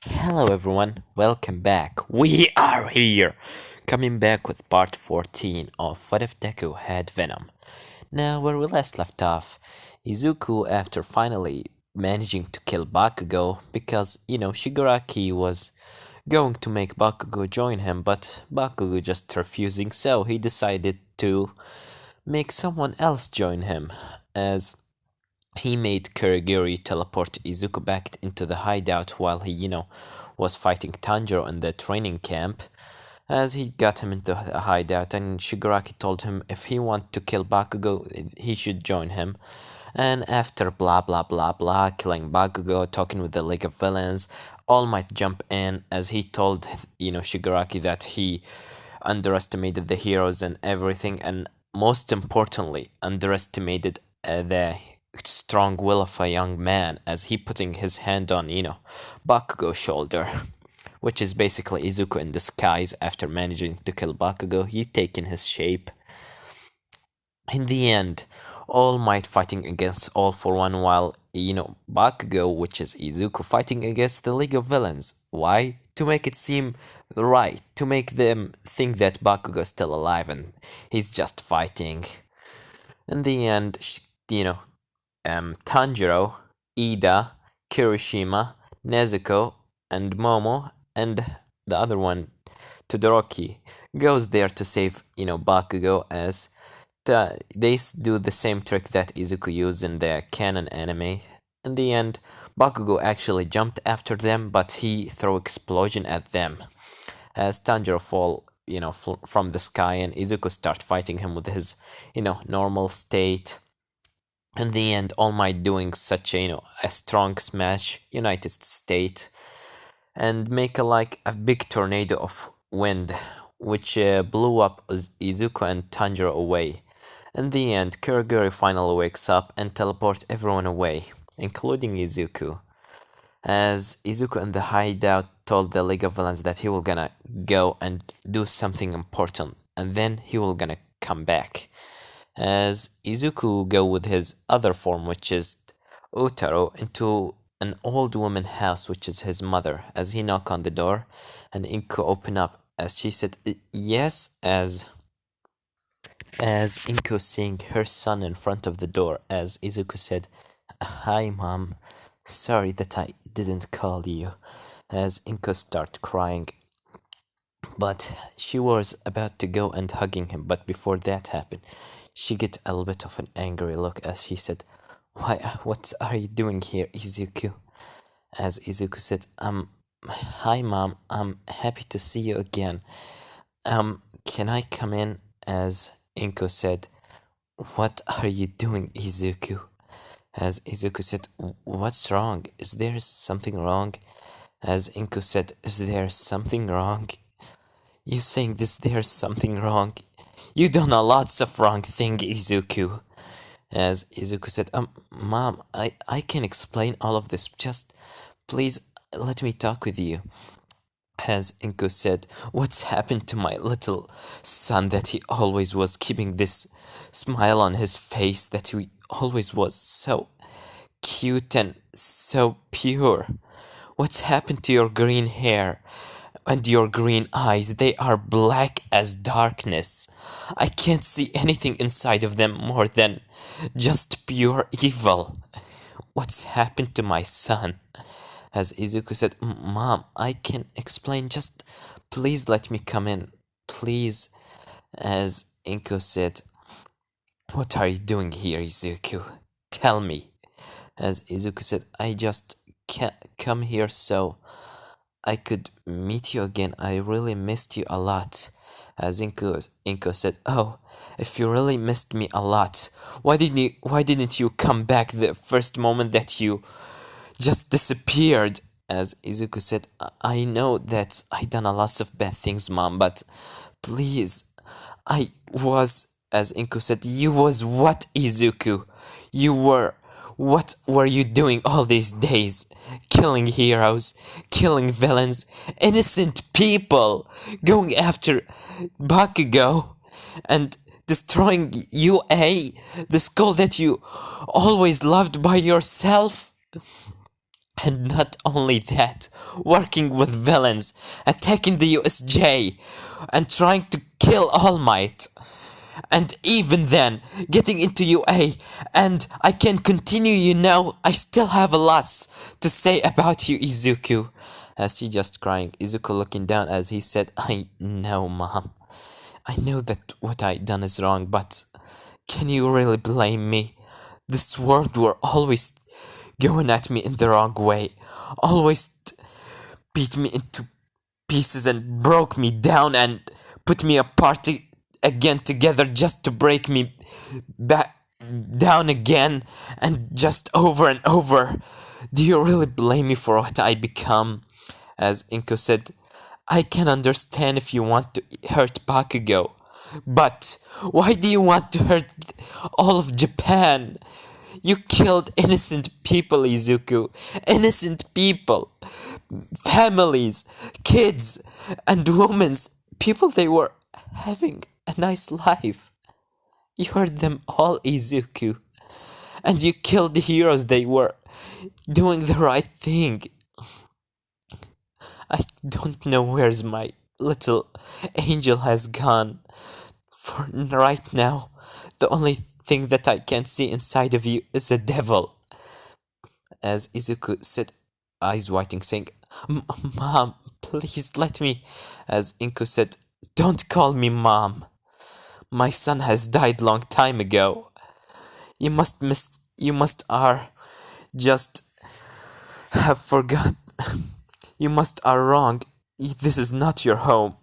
Hello everyone, welcome back. We are here, coming back with part 14 of What If Deku Had Venom. Now, where we last left off, Izuku, after finally managing to kill Bakugo, because, Shigaraki was going to make Bakugo join him, but Bakugo just refusing, so he decided to make someone else join him, as he made Kurogiri teleport Izuku back into the hideout while he, was fighting Tanjiro in the training camp. As he got him into the hideout, and Shigaraki told him if he wanted to kill Bakugo, he should join him. And after blah blah blah blah, killing Bakugo, talking with the League of Villains, All Might jump in as he told, Shigaraki that he underestimated the heroes and everything, and most importantly, underestimated the strong will of a young man as he putting his hand on, Bakugo's shoulder, which is basically Izuku in disguise after managing to kill Bakugo. He's taken his shape. In the end, All Might fighting against All for One while, Bakugo, which is Izuku, fighting against the League of Villains. Why? To make it seem right, to make them think that Bakugo is still alive and he's just fighting. In the end, Tanjiro, Ida, Kirishima, Nezuko, and Momo, and the other one, Todoroki, goes there to save, Bakugo as they do the same trick that Izuku used in the canon anime. In the end, Bakugo actually jumped after them, but he threw explosion at them as Tanjiro fall, from the sky, and Izuku start fighting him with his, normal state. In the end, All Might doing such a strong smash United State and make a big tornado of wind, which blew up Izuku and Tanjiro away. In the end, Kurogiri finally wakes up and teleports everyone away, including Izuku. As Izuku in the hideout told the League of Villains that he will gonna go and do something important, and then he will gonna come back. As Izuku go with his other form, which is Utaro, into an old woman house, which is his mother, as he knock on the door, and Inko open up, as she said yes, as Inko seeing her son in front of the door, as Izuku said, "Hi, mom. Sorry that I didn't call you." As Inko start crying, but she was about to go and hugging him, but before that happened, she get a little bit of an angry look as she said, "Why, what are you doing here, Izuku?" As Izuku said, hi mom, I'm happy to see you again. Can I come in?" As Inko said, "What are you doing, Izuku?" As Izuku said, "What's wrong? Is there something wrong?" As Inko said, "Is there something wrong? You saying this there's something wrong? You done a lots of wrong thing, Izuku." As Izuku said, Mom, I can explain all of this. Just please let me talk with you." As Inko said, "What's happened to my little son that he always was keeping this smile on his face, that he always was so cute and so pure? What's happened to your green hair and your green eyes? They are black as darkness. I can't see anything inside of them more than just pure evil. What's happened to my son?" As Izuku said, "Mom, I can explain. Just please let me come in. Please." As Inko said, "What are you doing here, Izuku? Tell me." As Izuku said, "I just can't come here so I could meet you again. I really missed you a lot." As Inko said, "Oh, if you really missed me a lot, why didn't you come back the first moment that you just disappeared?" As Izuku said, "I know that I done a lot of bad things, mom, but please, I was." As Inko said, "You was what, Izuku? You were What were you doing all these days? Killing heroes, killing villains, innocent people, going after Bakugo, and destroying UA, the school that you always loved by yourself?" And not only that, working with villains, attacking the USJ, and trying to kill All Might. And even then, getting into UA, and I can continue, I still have a lot to say about you, Izuku. As she just crying, Izuku looking down as he said, I know, Mom. I know that what I done is wrong, but can you really blame me? This world were always going at me in the wrong way. Always beat me into pieces and broke me down and put me apart again together just to break me back down again and just over and over. Do you really blame me for what I become? As Inko said, I can understand if you want to hurt Bakugo, but why do you want to hurt all of Japan? You killed innocent people, Izuku. Innocent people. Families, kids, and women. People they were having a nice life. You hurt them all, Izuku. And you killed the heroes they were doing the right thing. I don't know where's my little angel has gone. For right now, the only thing that I can see inside of you is a devil. As Izuku said, eyes whiting, saying, Mom, please let me. As Inko said, don't call me Mom. My son has died long time ago. You must are just have forgot. You must are wrong. This is not your home.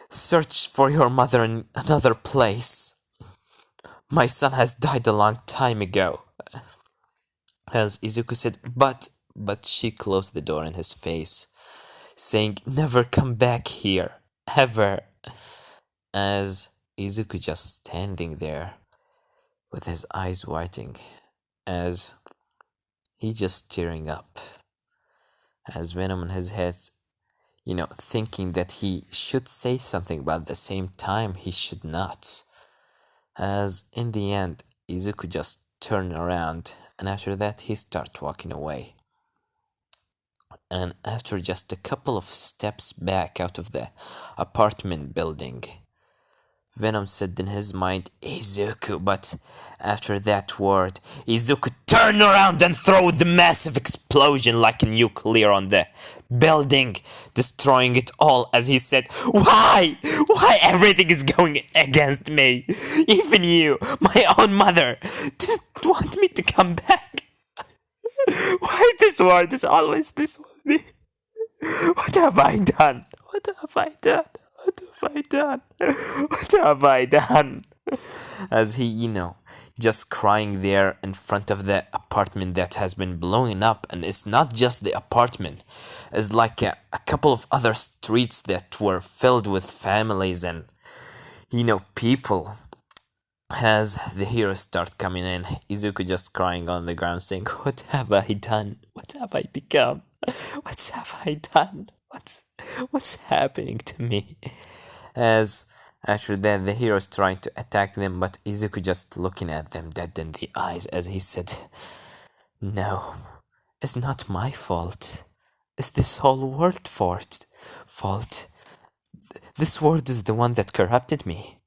Search for your mother in another place. My son has died a long time ago. As Izuku said, but she closed the door in his face, saying, never come back here, ever. As Izuku just standing there, with his eyes whiting, as he just tearing up, as Venom in his head, thinking that he should say something, but at the same time he should not. As in the end, Izuku just turned around, and after that he started walking away. And after just a couple of steps back out of the apartment building, Venom said in his mind, Izuku, but after that word, Izuku turned around and threw the massive explosion like a nuclear on the building, destroying it all as he said, Why? Why everything is going against me? Even you, my own mother, didn't want me to come back. Why this world is always this with me? What have I done? What have I done? What have I done? What have I done? As he, just crying there in front of the apartment that has been blowing up, and it's not just the apartment, it's like a couple of other streets that were filled with families and, people. As the heroes start coming in, Izuku just crying on the ground saying, what have I done? What have I become? What have I done? What's happening to me? As after that the heroes trying to attack them, but Izuku just looking at them dead in the eyes as he said, no, it's not my fault. It's this whole world fault. This world is the one that corrupted me.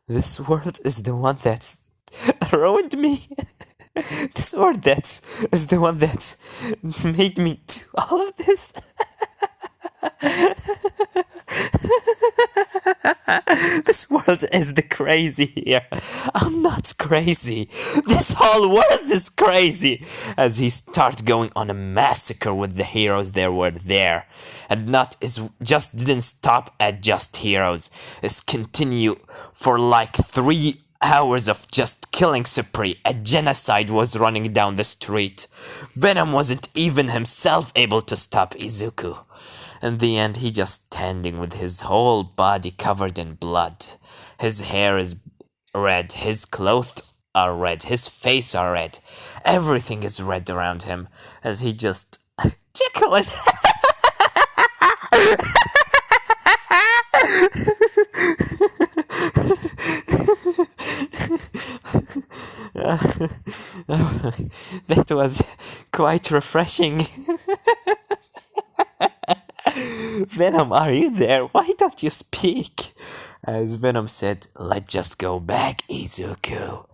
This world is the one that's ruined me. This world is the one that made me do all of this. This world is the crazy here. I'm not crazy. This whole world is crazy. As he starts going on a massacre with the heroes that were there, and just didn't stop at just heroes. It's continue for like 3 hours of just killing spree. A genocide was running down the street. Venom wasn't even himself able to stop Izuku. In the end, he just standing with his whole body covered in blood. His hair is red, his clothes are red, his face are red. Everything is red around him as he just jiggling. That was quite refreshing. Venom, are you there? Why don't you speak? As Venom said, let's just go back, Izuku.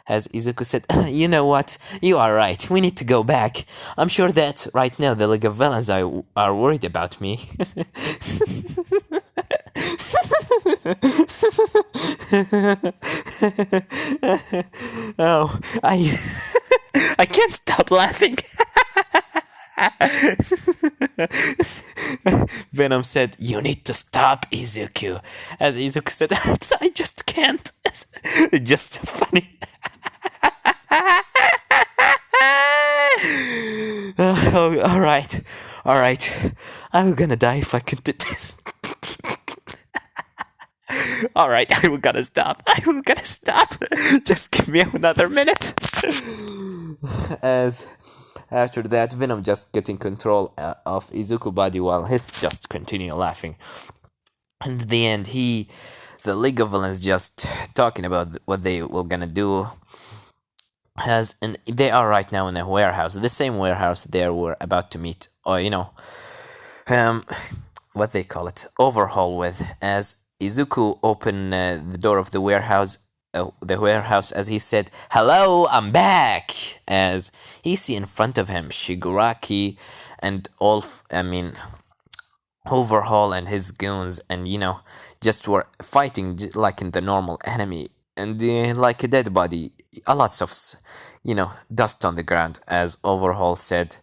As Izuku said, you know what? You are right. We need to go back. I'm sure that right now the League of Villains are worried about me. Oh, I can't stop laughing. Venom said, you need to stop, Izuku. As Izuku said, I just can't. It's just funny. Oh, all right. I'm gonna die if I continue. All right, I will gonna stop. I will gonna stop. Just give me another minute. As after that, Venom just getting control of Izuku body while he just continue laughing. And in the end, the League of Villains just talking about what they were gonna do. And they are right now in a warehouse, the same warehouse they were about to meet, or um, what they call it, overhaul with. As Izuku opened the door of the warehouse, as he said, "Hello, I'm back." As he see in front of him Shigaraki and Overhaul and his goons, and just were fighting like in the normal enemy, and like a dead body, a lots of dust on the ground. As Overhaul said,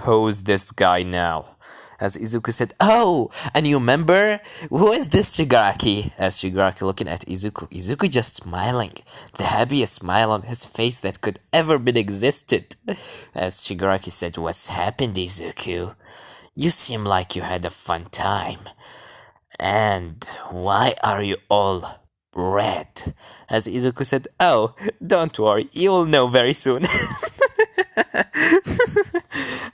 "Who's this guy now?" As Izuku said, "Oh, a new member? Who is this Shigaraki?" As Shigaraki looking at Izuku just smiling, the happiest smile on his face that could ever been existed. As Shigaraki said, "What's happened, Izuku? You seem like you had a fun time. And why are you all red?" As Izuku said, "Oh, don't worry, you'll know very soon."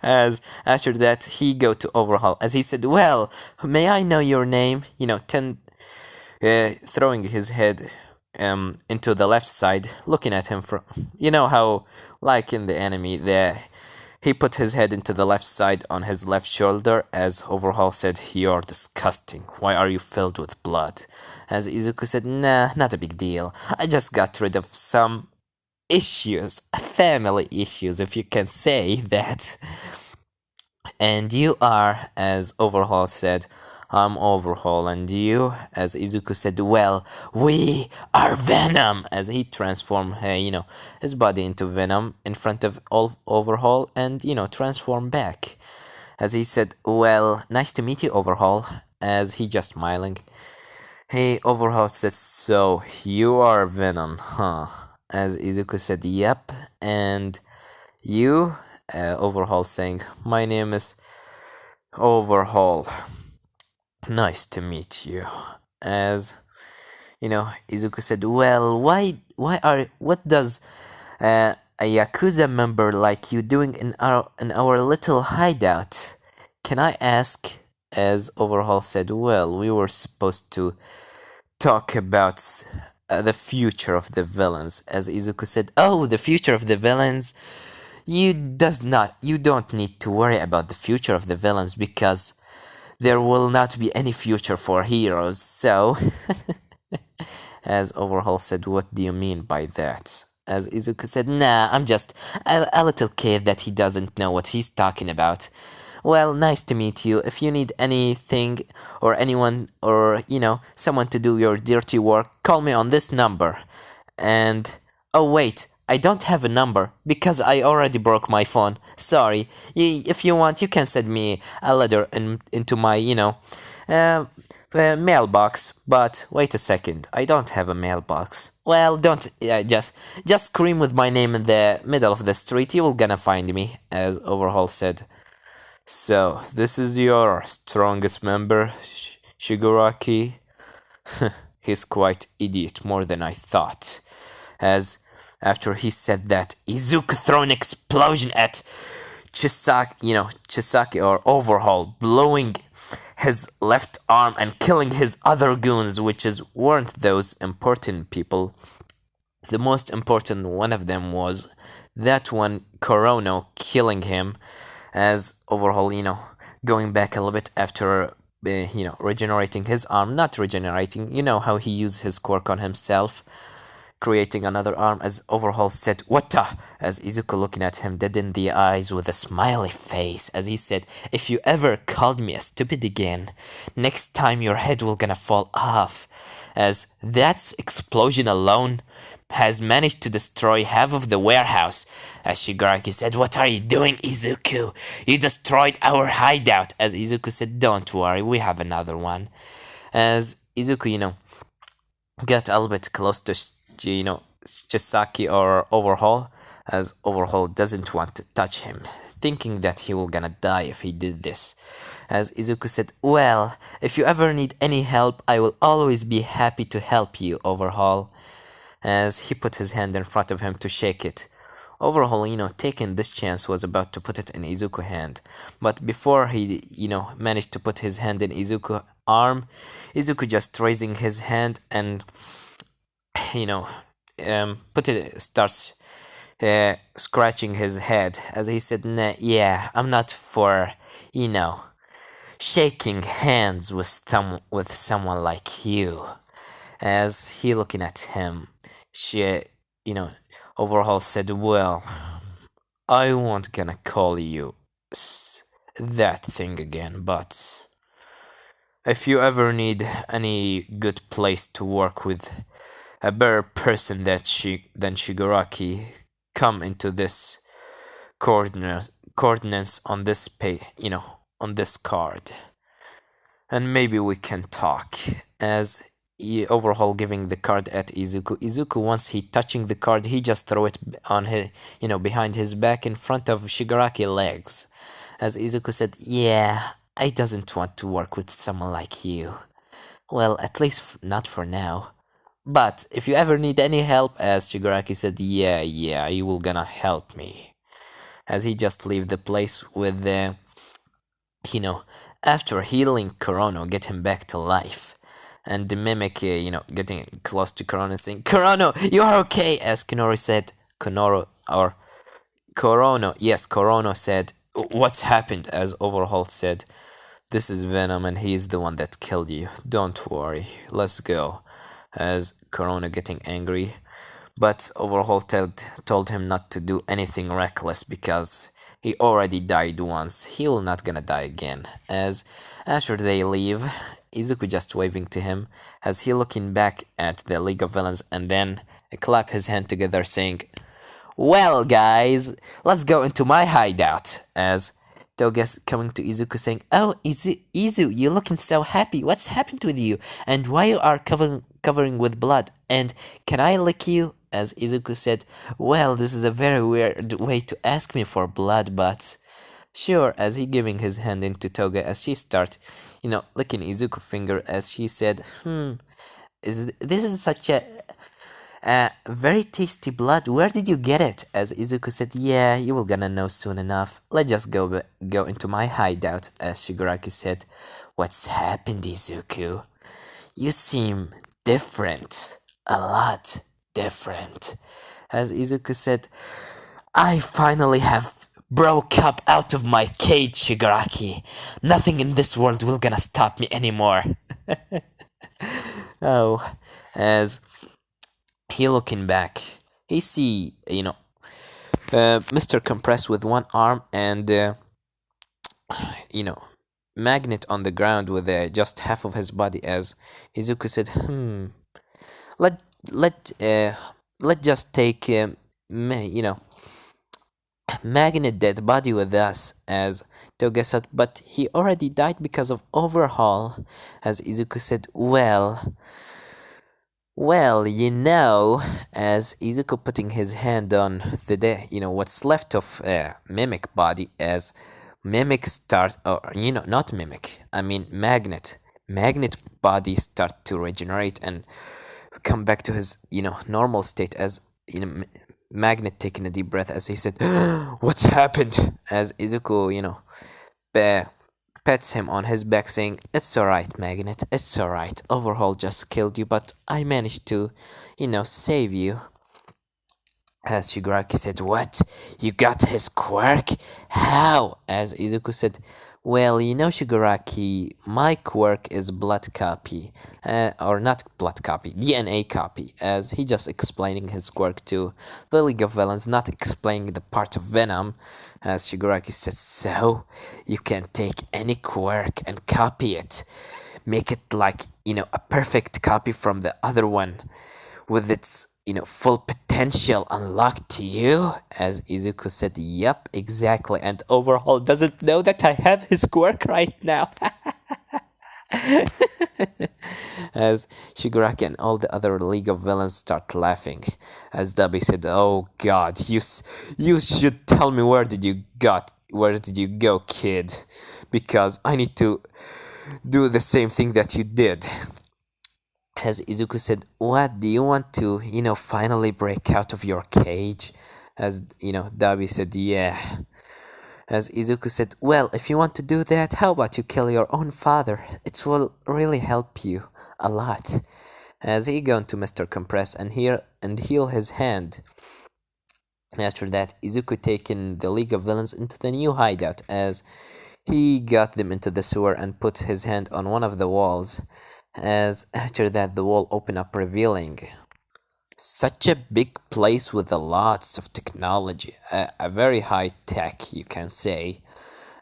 As after that, he go to Overhaul. As he said, "Well, may I know your name?" Throwing his head into the left side, looking at him from, how, like in the enemy, he put his head into the left side on his left shoulder. As Overhaul said, "You're disgusting. Why are you filled with blood?" As Izuku said, "Nah, not a big deal. I just got rid of some issues, family issues, if you can say that." "And you are," as Overhaul said, "I'm Overhaul, and you?" As Izuku said, "Well, we are Venom." As he transformed, his body into Venom in front of Overhaul, and transform back. As he said, "Well, nice to meet you, Overhaul." As he just smiling. Hey, Overhaul said, "So you are Venom, huh?" As Izuku said, "Yep." "And you?" Overhaul saying, "My name is Overhaul. Nice to meet you." As Izuku said, "Well, what does a Yakuza member like you doing in our little hideout? Can I ask?" As Overhaul said, "Well, we were supposed to talk about the future of the villains." As Izuku said, "Oh, the future of the villains? You don't need to worry about the future of the villains, because there will not be any future for heroes, so..." As Overhaul said, "What do you mean by that?" As Izuku said, "Nah, I'm just a little kid that he doesn't know what he's talking about. Well, nice to meet you. If you need anything or anyone or, someone to do your dirty work, call me on this number. And, oh wait, I don't have a number because I already broke my phone. Sorry. If you want, you can send me a letter into my, mailbox. But wait a second, I don't have a mailbox." "Well, don't just scream with my name in the middle of the street. You will gonna find me," as Overhaul said. "So, this is your strongest member, Shigaraki?" "He's quite idiot, more than I thought." As after he said that, Izuku threw an explosion at Chisaki or Overhaul, blowing his left arm and killing his other goons, which weren't those important people. The most important one of them was that one Korono, killing him. As Overhaul, going back a little bit after regenerating his arm, not regenerating, you know how he used his quirk on himself, creating another arm. As Overhaul said, "What the?" As Izuku looking at him dead in the eyes with a smiley face, as he said, "If you ever called me a stupid again, next time your head will gonna fall off." As that explosion alone has managed to destroy half of the warehouse. As Shigaraki said, "What are you doing, Izuku? You destroyed our hideout." As Izuku said, "Don't worry, we have another one." As Izuku, got a little bit close to, Chisaki or Overhaul, as Overhaul doesn't want to touch him, thinking that he will gonna die if he did this. As Izuku said, "Well, if you ever need any help, I will always be happy to help you, Overhaul." As he put his hand in front of him to shake it. Overhaul, taking this chance, was about to put it in Izuku's hand. But before he, managed to put his hand in Izuku's arm, Izuku just raising his hand and, you know, starts scratching his head as he said, "Nah, yeah, I'm not for, shaking hands with someone like you." As he looking at him, she, you know, Overhaul said, "Well, I won't gonna call you that thing again, but if you ever need any good place to work with a better person than Shigaraki, come into this coordinates on this on this card, and maybe we can talk." As Overhaul giving the card at Izuku. Izuku, once he touching the card, he just throw it on his, behind his back in front of Shigaraki legs. As Izuku said, "Yeah, I doesn't want to work with someone like you. Well, at least not for now. But if you ever need any help," as Shigaraki said, "Yeah, you will gonna help me." As he just leave the place with the, you know, after healing Korono, get him back to life. And the mimic, getting close to Korono and saying, "Korono, you are okay," as Korono said, yes, Korono said, "What's happened?" As Overhaul said, "This is Venom and he is the one that killed you. Don't worry, let's go." As Corona getting angry, but Overhaul told him not to do anything reckless because he already died once. He will not gonna die again. As after they leave, Izuku just waving to him as he looking back at the League of Villains and then clap his hand together saying, "Well, guys, let's go into my hideout." As Toga's coming to Izuku saying, "Oh, Izu, you looking so happy. What's happened with you? And why you are covering with blood? And can I lick you?" As Izuku said, "Well, this is a very weird way to ask me for blood, but sure." As he giving his hand into Toga as she start, licking Izuku finger as she said, this is such a very tasty blood. Where did you get it?" As Izuku said, "Yeah, you will gonna know soon enough. Let's just go into my hideout." As Shigaraki said, "What's happened, Izuku? You seem different. A lot different." As Izuku said, "I finally have broke up out of my cage, Shigaraki. Nothing in this world will gonna stop me anymore." Oh, as he looking back, he see, Mr. Compress with one arm and, you know, Magnet on the ground with just half of his body. As Izuku said, let let uh, let just take Magnet dead body with us." As Toga said, "But he already died because of Overhaul." As Izuku said, well, as Izuku putting his hand on what's left of Mimic body, as Mimic start, or not Mimic, I mean Magnet body start to regenerate and come back to his normal state. As Magnet taking a deep breath as he said, "What's happened?" As Izuku pets him on his back saying, "It's alright, Magnet, it's alright. Overhaul just killed you, but I managed to, save you." As Shigaraki said, "What? You got his quirk? How?" As Izuku said, Well, you know, Shigaraki, my quirk is blood copy, or not blood copy, DNA copy, as he just explaining his quirk to the League of Villains, not explaining the part of Venom, as Shigaraki says, so you can take any quirk and copy it, make it like, a perfect copy from the other one, with its full potential unlocked to you, as Izuku said. Yep, exactly. And Overhaul doesn't know that I have his quirk right now. As Shigaraki and all the other League of Villains start laughing, as Dabi said, "Oh God, you should tell me where did you go, kid, because I need to do the same thing that you did." As Izuku said, "What, do you want to, finally break out of your cage?" As, Dabi said, "Yeah." As Izuku said, "Well, if you want to do that, how about you kill your own father? It will really help you a lot." As he gone to Mr. Compress and heal his hand. After that, Izuku taken the League of Villains into the new hideout, as he got them into the sewer and put his hand on one of the walls. As after that, the wall opened up, revealing such a big place with a lots of technology, a very high tech, you can say,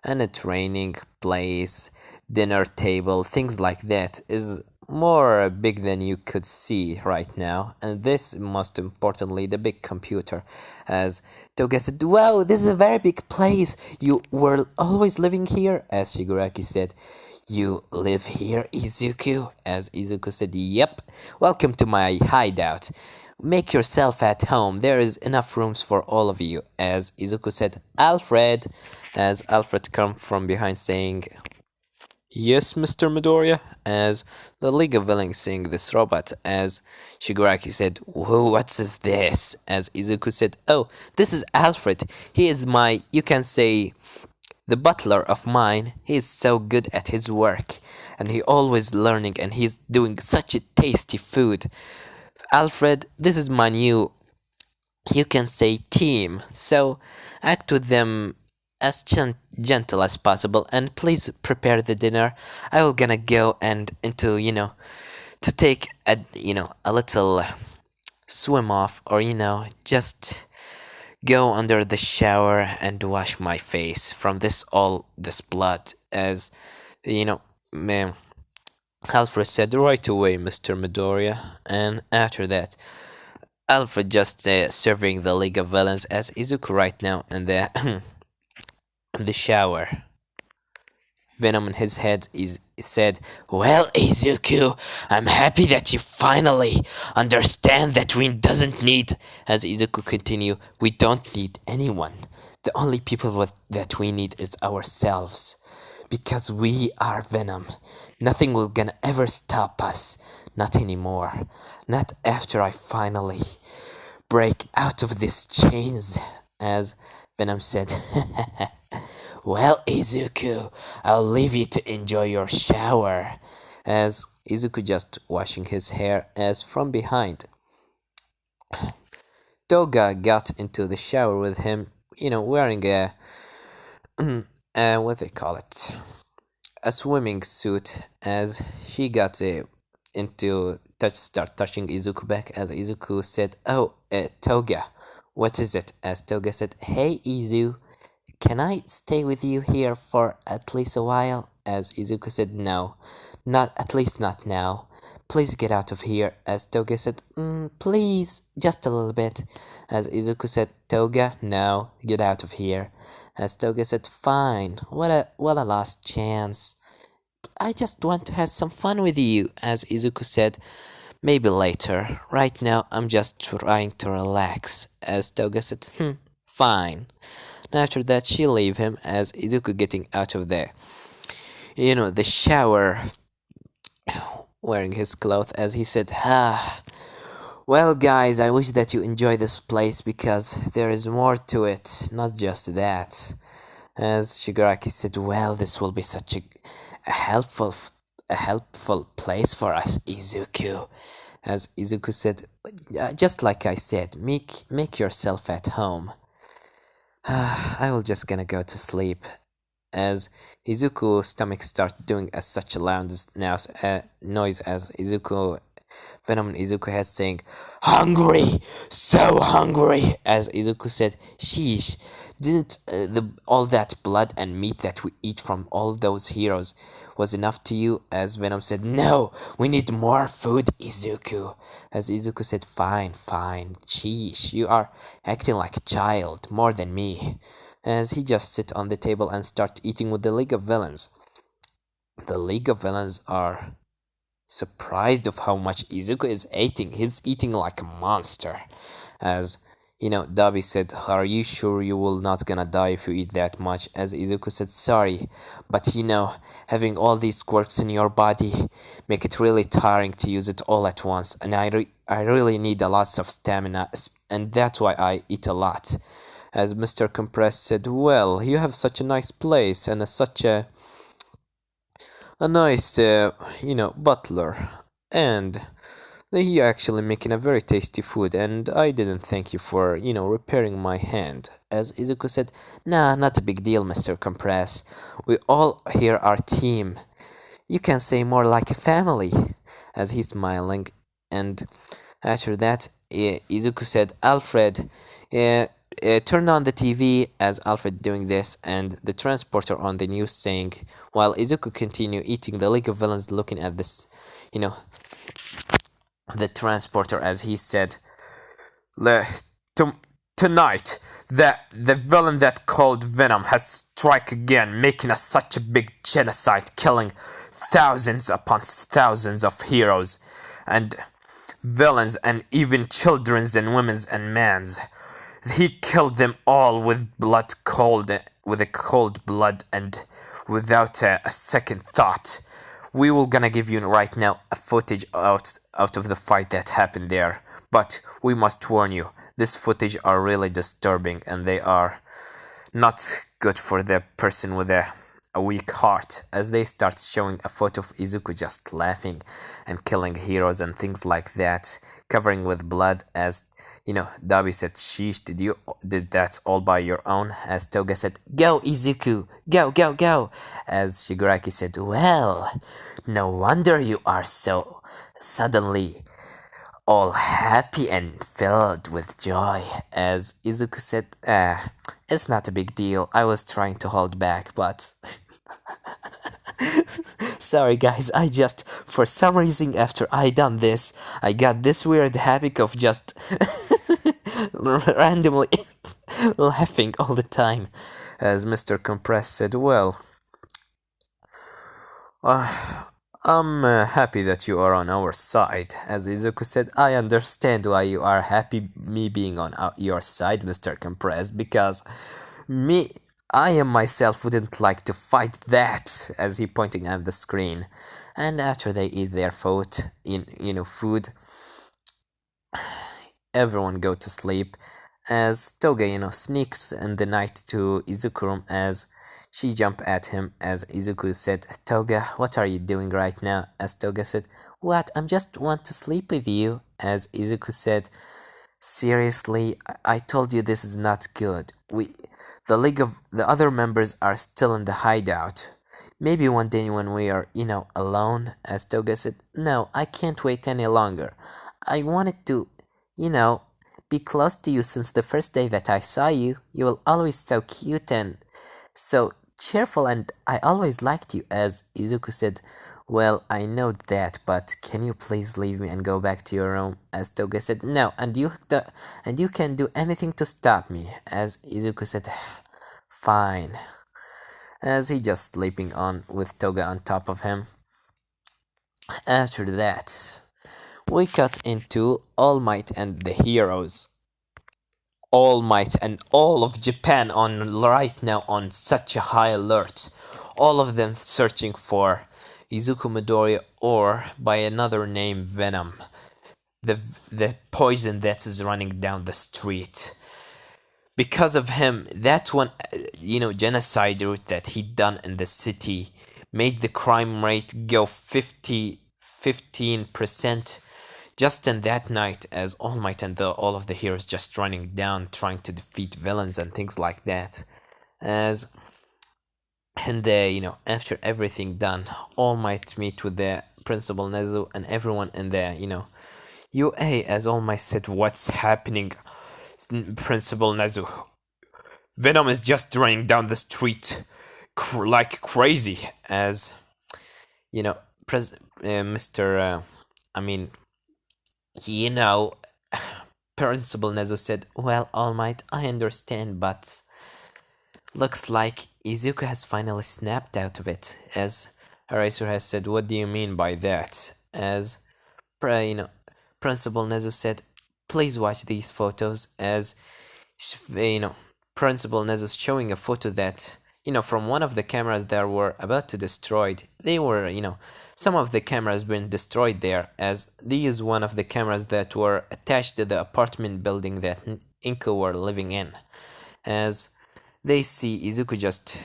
and a training place, dinner table, things like that is more big than you could see right now. And this, most importantly, the big computer. As Toga said, "Wow, this is a very big place. You were always living here?" As Shigaraki said, "You live here, Izuku?" As Izuku said, "Yep. Welcome to my hideout. Make yourself at home. There is enough rooms for all of you." As Izuku said, "Alfred," as Alfred come from behind saying, "Yes, Mr. Midoriya." As the League of Villains seeing this robot, as Shigaraki said, "Whoa, what's this?" As Izuku said, "Oh, this is Alfred. He is my, you can say, the butler of mine. He is so good at his work, and he always learning, and he's doing such a tasty food. Alfred, this is my new, you can say, team, so act with them as gentle as possible, and please prepare the dinner. I will gonna go and into, to take a little swim off, or just go under the shower and wash my face from this blood." As ma'am, Alfred said, "Right away, Mr. Midoriya." And after that, Alfred just serving the League of Villains, as Izuku right now in the in the shower. Venom in his head is said, "Well, Izuku, I'm happy that you finally understand that we doesn't need." As Izuku continue, "We don't need anyone. The only people that we need is ourselves, because we are Venom. Nothing will gonna ever stop us. Not anymore. Not after I finally break out of these chains." As Venom said, "Well, Izuku, I'll leave you to enjoy your shower." As Izuku just washing his hair, as from behind, Toga got into the shower with him, wearing a, what they call it, a swimming suit, as she got into start touching Izuku back, as Izuku said, "Oh, Toga, what is it?" As Toga said, "Hey, Izu, can I stay with you here for at least a while?" As Izuku said, "No, at least not now. Please get out of here." As Toga said, "Please, just a little bit." As Izuku said, "Toga, no, get out of here." As Toga said, "Fine, what a last chance. I just want to have some fun with you." As Izuku said, "Maybe later. Right now, I'm just trying to relax." As Toga said, "Fine." And after that, she leave him, as Izuku getting out of the shower, wearing his clothes, as he said, "Well, guys, I wish that you enjoy this place, because there is more to it, not just that." As Shigaraki said, "Well, this will be such a helpful a helpful place for us, Izuku." As Izuku said, "Just like I said, make yourself at home. I will just gonna go to sleep." as Izuku's stomach starts doing as such a loud noise as Venom and Izuku had saying, "Hungry! So hungry!" As Izuku said, "Sheesh, didn't all that blood and meat that we eat from all those heroes was enough to you?" As Venom said, "No, we need more food, Izuku." As Izuku said, "Fine, fine, sheesh, you are acting like a child, more than me." As he just sit on the table and start eating with the League of Villains. The League of Villains are surprised of how much Izuku is eating. He's eating like a monster. As Dabi said, "Are you sure you will not gonna die if you eat that much?" As Izuku said, "Sorry, but having all these quirks in your body make it really tiring to use it all at once, and I really need a lots of stamina, and that's why I eat a lot." As Mr. Compress said, "Well, you have such a nice place and such a nice, butler, and he actually making a very tasty food, and I didn't thank you for, repairing my hand." As Izuku said, "Nah, not a big deal, Mr. Compress. We all here are team. You can say more like a family." As he's smiling, and after that, Izuku said, "Alfred, turn on the TV." As Alfred doing this, and the transporter on the news saying, while Izuku continue eating, the League of Villains looking at this, you know, the transporter, as he said, Le- to- "Tonight, the villain that called Venom has strike again, making us such a big genocide, killing thousands upon thousands of heroes and villains, and even children's and women's and men's. He killed them all with a cold blood and without a second thought. We will gonna give you right now a footage out of the fight that happened there, but we must warn you, this footage are really disturbing, and they are not good for the person with a weak heart." As they start showing a photo of Izuku just laughing and killing heroes and things like that, covering with blood. As Dabi said, "Sheesh, did that all by your own?" As Toga said, "Go, Izuku, go, go, go." As Shigaraki said, "Well, no wonder you are so suddenly all happy and filled with joy." As Izuku said, "It's not a big deal. I was trying to hold back, but sorry guys, I just, for some reason after I done this, I got this weird habit of just randomly laughing all the time." As Mr. Compress said, "Well, I'm happy that you are on our side." As Izuku said, "I understand why you are happy me being on your side, Mr. Compress, because me, I am myself wouldn't like to fight that." As he pointing at the screen. And after they eat their food, everyone go to sleep. As Toga, sneaks in the night to Izuku room. As she jump at him. As Izuku said, "Toga, what are you doing right now?" As Toga said, "What? I'm just want to sleep with you." As Izuku said, "Seriously, I told you this is not good. The other members are still in the hideout. Maybe one day when we are, alone." As Toga said, "No, I can't wait any longer. I wanted to, you know, be close to you since the first day that I saw you. You were always so cute and so cheerful, and I always liked you." As Izuku said, "Well, I know that, but can you please leave me and go back to your room?" As Toga said, "No, and you can do anything to stop me." As Izuku said, "Fine." As he just sleeping on with Toga on top of him. After that, we cut into All Might and the heroes. All Might and all of Japan on right now on such a high alert. All of them searching for Izuku Midoriya, or by another name, Venom. The poison that is running down the street. Because of him, that one, genocide route that he done in the city made the crime rate go 15% just in that night. As All Might and all of the heroes just running down trying to defeat villains and things like that. As And after everything done, All Might meet with the Principal Nezu and everyone in the UA. As All Might said, "What's happening, Principal Nezu? Venom is just running down the street like crazy." As you know, Mr. I mean, you know, Principal Nezu said, "Well, All Might, I understand, but looks like Izuku has finally snapped out of it." As Eraser has said, "What do you mean by that?" As you know, Principal Nezu said, "Please watch these photos." As you know, Principal Nezu's showing a photo that from one of the cameras that were about to destroyed. They were some of the cameras been destroyed there, as these one of the cameras that were attached to the apartment building that Inko were living in. As they see Izuku just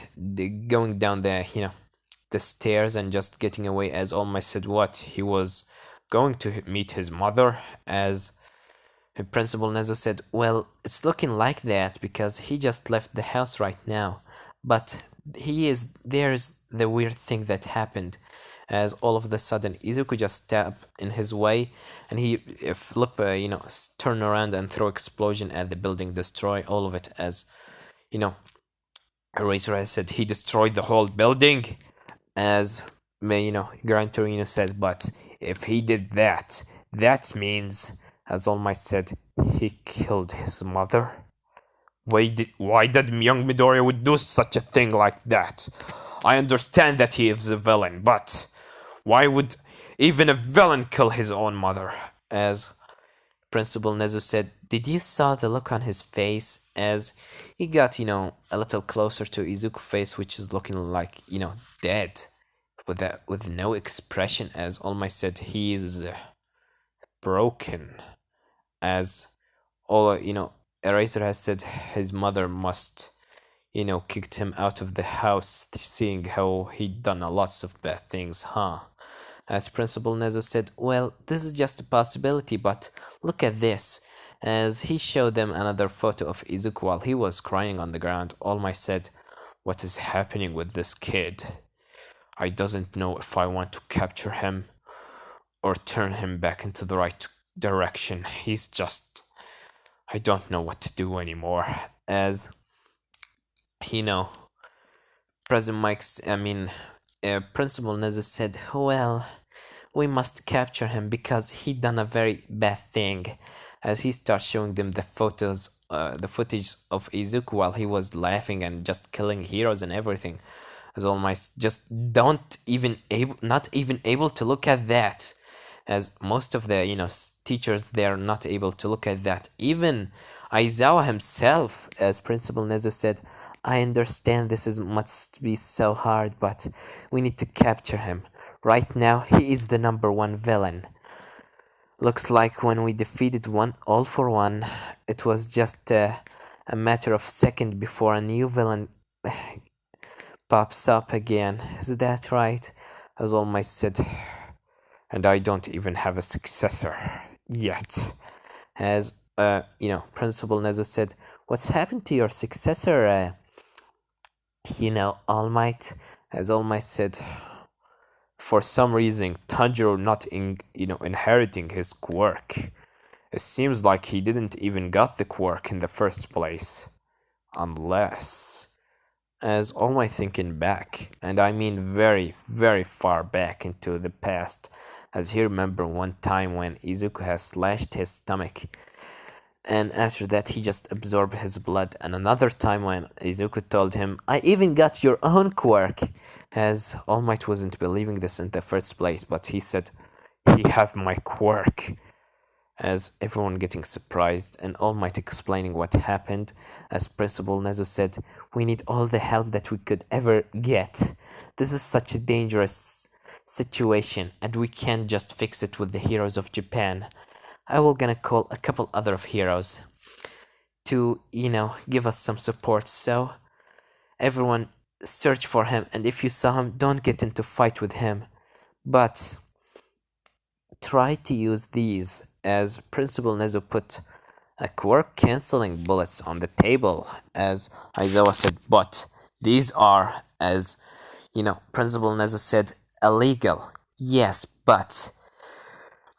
going down the stairs and just getting away. As All Might said, what, he was going to meet his mother? As Principal Nezu said, "Well, it's looking like that because he just left the house right now. But there's the weird thing that happened." As all of the sudden Izuku just stepped in his way, and he flip, turn around and throw explosion at the building, destroy all of it. As you know, Eraser has said he destroyed the whole building. As Gran Torino said, "But if he did that, that means," as All Might said, "he killed his mother." Why did young Midoriya would do such a thing like that? I understand that he is a villain, but why would even a villain kill his own mother? As Principal Nezu said, "Did you saw the look on his face?" As he got, a little closer to Izuku's face, which is looking like, dead, with no expression. As All Might said, he is broken. As all Eraser has said, his mother must, kicked him out of the house, seeing how he'd done a lot of bad things, huh? As Principal Nezu said, "Well, this is just a possibility, but look at this." As he showed them another photo of Izuku while he was crying on the ground, All Might said, "What is happening with this kid? I doesn't know if I want to capture him or turn him back into the right direction. He's just, I don't know what to do anymore." As you know, President Mike's, Principal Nezu said, "Well, we must capture him because he done a very bad thing." As he starts showing them the footage of Izuku while he was laughing and just killing heroes and everything. As All Might just not even able to look at that. As most of the teachers, they're not able to look at that. Even Aizawa himself, as Principal Nezu said, "I understand must be so hard, but we need to capture him. Right now, he is the number one villain. Looks like when we defeated one All for One, it was just a matter of second before a new villain pops up again. Is that right?" As All Might said, "And I don't even have a successor yet." As Principal Nezu said, "What's happened to your successor, All Might?" As All Might said, "For some reason, Tanjiro not inheriting his quirk. It seems like he didn't even got the quirk in the first place. Unless," as All Might thinking back, and I mean very, very far back into the past, as he remember one time when Izuku has slashed his stomach, and after that he just absorbed his blood, and another time when Izuku told him, "I even got your own quirk." As All Might wasn't believing this in the first place, but he said, "He have my quirk." As everyone getting surprised, and All Might explaining what happened. As Principal Nezu said, "We need all the help that we could ever get. This is such a dangerous situation, and we can't just fix it with the heroes of Japan. I will gonna call a couple other of heroes to, give us some support. So everyone search for him, and if you saw him, don't get into fight with him. But try to use these." As Principal Nezu put a quirk canceling bullets on the table. As Aizawa said, "But these are As Principal Nezo said, illegal. Yes, but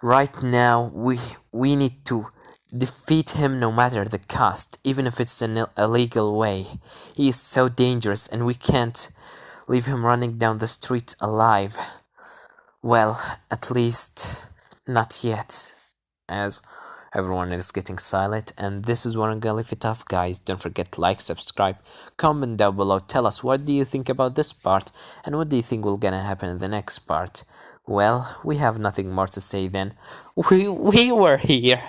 right now we need to defeat him no matter the cost, even if it's an illegal way. He is so dangerous and we can't leave him running down the street alive. Well, at least not yet, as everyone is getting silent. And this is Warren Galifitov, guys. Don't forget to like, subscribe, comment down below. Tell us what do you think about this part, and what do you think will gonna happen in the next part. Well, we have nothing more to say then. We were here.